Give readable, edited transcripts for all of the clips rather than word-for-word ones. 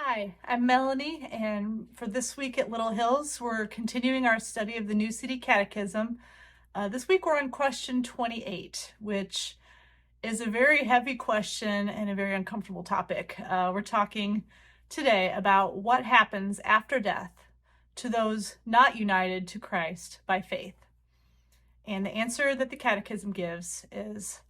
Hi, I'm Melanie, and for this week at Little Hills, we're continuing our study of the new City Catechism. This week we're on question 28, which is a very heavy question and a very uncomfortable topic. We're talking today about what happens after death to those not united to Christ by faith. And the answer that the Catechism gives is,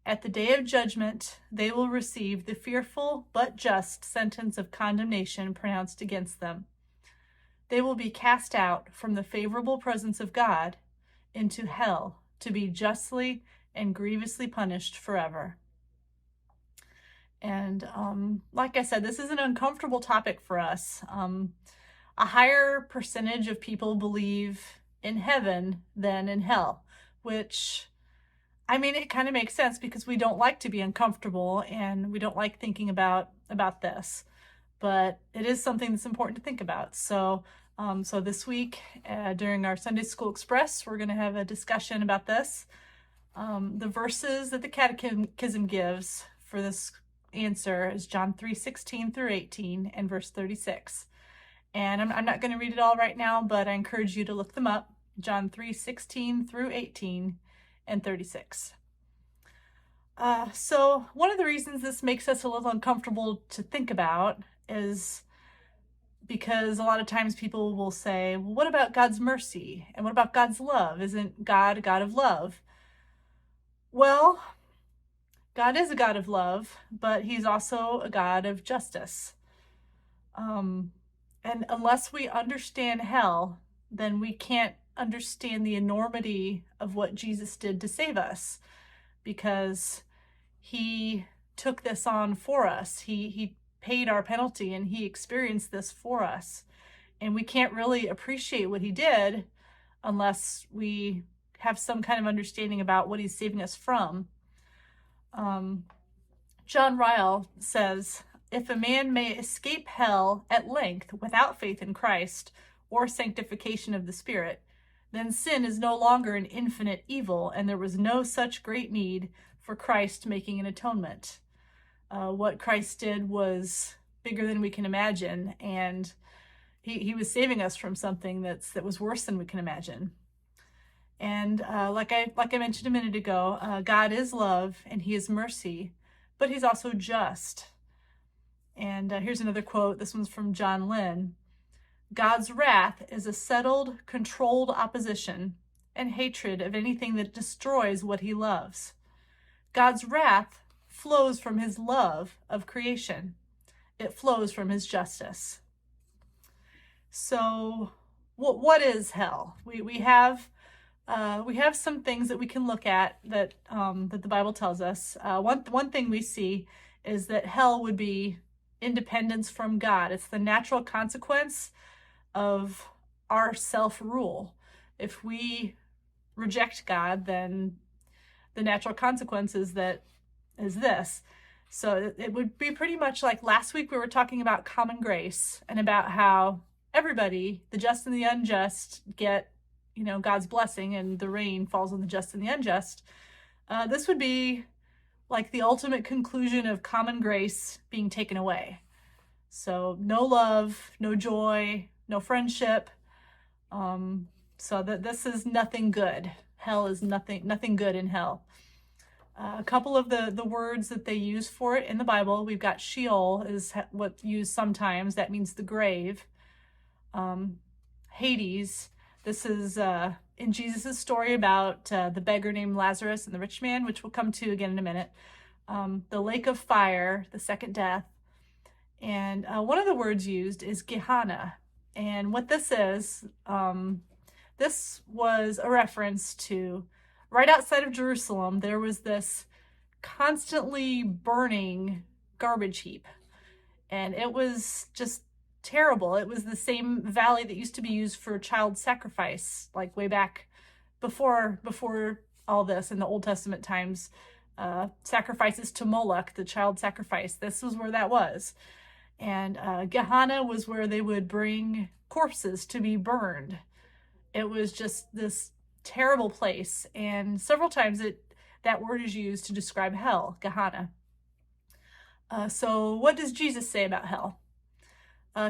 at the day of judgment, they will receive the fearful but just sentence of condemnation pronounced against them. They will be cast out from the favorable presence of God into hell to be justly and grievously punished forever. And like I said, this is an uncomfortable topic for us. A higher percentage of people believe in heaven than in hell, which it kind of makes sense because we don't like to be uncomfortable and we don't like thinking about this, but it is something that's important to think about. So this week during our Sunday School Express, we're going to have a discussion about this. The verses that the Catechism gives for this answer is John 3:16 through 18 and verse 36. And I'm not going to read it all right now, but I encourage you to look them up. John 3:16 through 18 and 36. So one of the reasons this makes us a little uncomfortable to think about is because a lot of times people will say, well, what about God's mercy? And what about God's love? Isn't God a God of love? Well, God is a God of love, but he's also a God of justice. And unless we understand hell, then we can't understand the enormity of what Jesus did to save us, because he took this on for us. He paid our penalty and he experienced this for us. And we can't really appreciate what he did unless we have some kind of understanding about what he's saving us from. John Ryle says, if a man may escape hell at length without faith in Christ or sanctification of the Spirit, then sin is no longer an infinite evil, and there was no such great need for Christ making an atonement. What Christ did was bigger than we can imagine, and he was saving us from something that was worse than we can imagine. And like I mentioned a minute ago, God is love and he is mercy, but he's also just. And here's another quote. This one's from John Lynn. God's wrath is a settled, controlled opposition and hatred of anything that destroys what he loves. God's wrath flows from his love of creation. It flows from his justice. So what is hell? We have some things that we can look at that the Bible tells us. One thing we see is that hell would be independence from God. It's the natural consequence of our self-rule. If we reject God, then the natural consequence is this. So it would be pretty much like last week we were talking about common grace and about how everybody, the just and the unjust, get God's blessing and the rain falls on the just and the unjust. This would be like the ultimate conclusion of common grace being taken away. So no love, no joy, no friendship. So that this is nothing good. Hell is nothing good in hell. A couple of the words that they use for it in the Bible, we've got Sheol is what's used sometimes. That means the grave. Hades, this is in Jesus' story about the beggar named Lazarus and the rich man, which we'll come to again in a minute. The lake of fire, the second death. And one of the words used is Gehenna. And what this is, this was a reference to right outside of Jerusalem, there was this constantly burning garbage heap. And it was just terrible. It was the same valley that used to be used for child sacrifice, like way back before all this in the Old Testament times. Sacrifices to Moloch, the child sacrifice. This was where that was. And Gehenna was where they would bring corpses to be burned. It was just this terrible place. And several times that word is used to describe hell, Gehenna. So what does Jesus say about hell?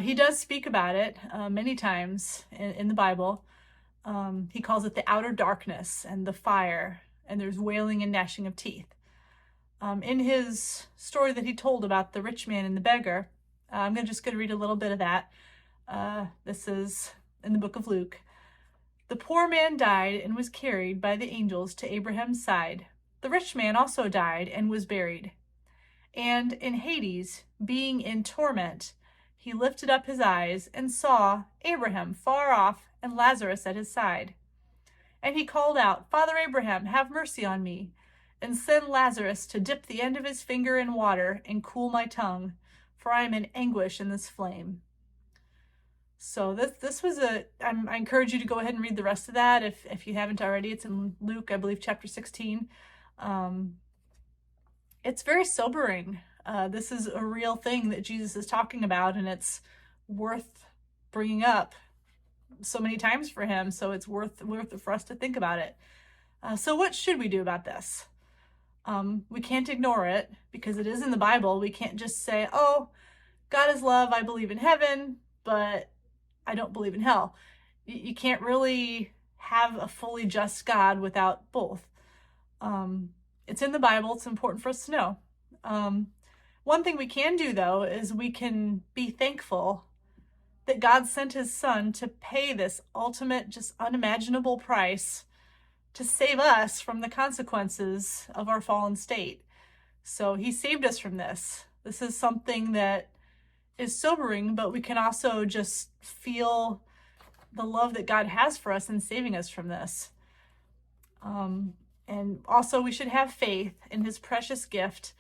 He does speak about it many times in the Bible. He calls it the outer darkness and the fire, and there's wailing and gnashing of teeth. In his story that he told about the rich man and the beggar, I'm just going to read a little bit of that. This is in the book of Luke. The poor man died and was carried by the angels to Abraham's side. The rich man also died and was buried. And in Hades, being in torment, he lifted up his eyes and saw Abraham far off and Lazarus at his side. And he called out, Father Abraham, have mercy on me, and send Lazarus to dip the end of his finger in water and cool my tongue, for I am in anguish in this flame. So this was I encourage you to go ahead and read the rest of that if you haven't already. It's in Luke, I believe, chapter 16. It's very sobering. This is a real thing that Jesus is talking about, and it's worth bringing up so many times for him. So it's worth it for us to think about it. So what should we do about this? We can't ignore it because it is in the Bible. We can't just say, oh, God is love, I believe in heaven, but I don't believe in hell. You can't really have a fully just God without both. It's in the Bible. It's important for us to know. One thing we can do, though, is we can be thankful that God sent his son to pay this ultimate, just unimaginable price to save us from the consequences of our fallen state. So he saved us from this. This is something that is sobering, but we can also just feel the love that God has for us in saving us from this. And also we should have faith in his precious gift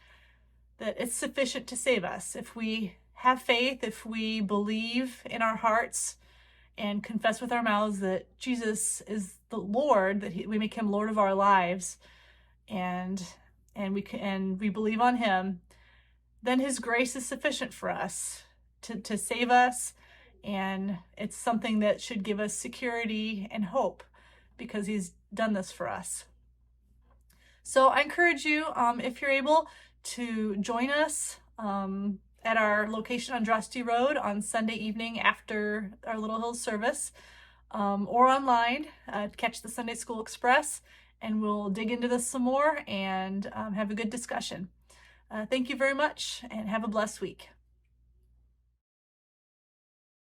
that it's sufficient to save us. If we have faith, if we believe in our hearts and confess with our mouths that Jesus is the Lord, that we make him Lord of our lives, and we believe on him, then his grace is sufficient for us to save us, and it's something that should give us security and hope because he's done this for us. So I encourage you, if you're able, to join us at our location on Drosty Road on Sunday evening after our Little Hills service, or online, catch the Sunday School Express, and we'll dig into this some more and have a good discussion. Thank you very much, and have a blessed week.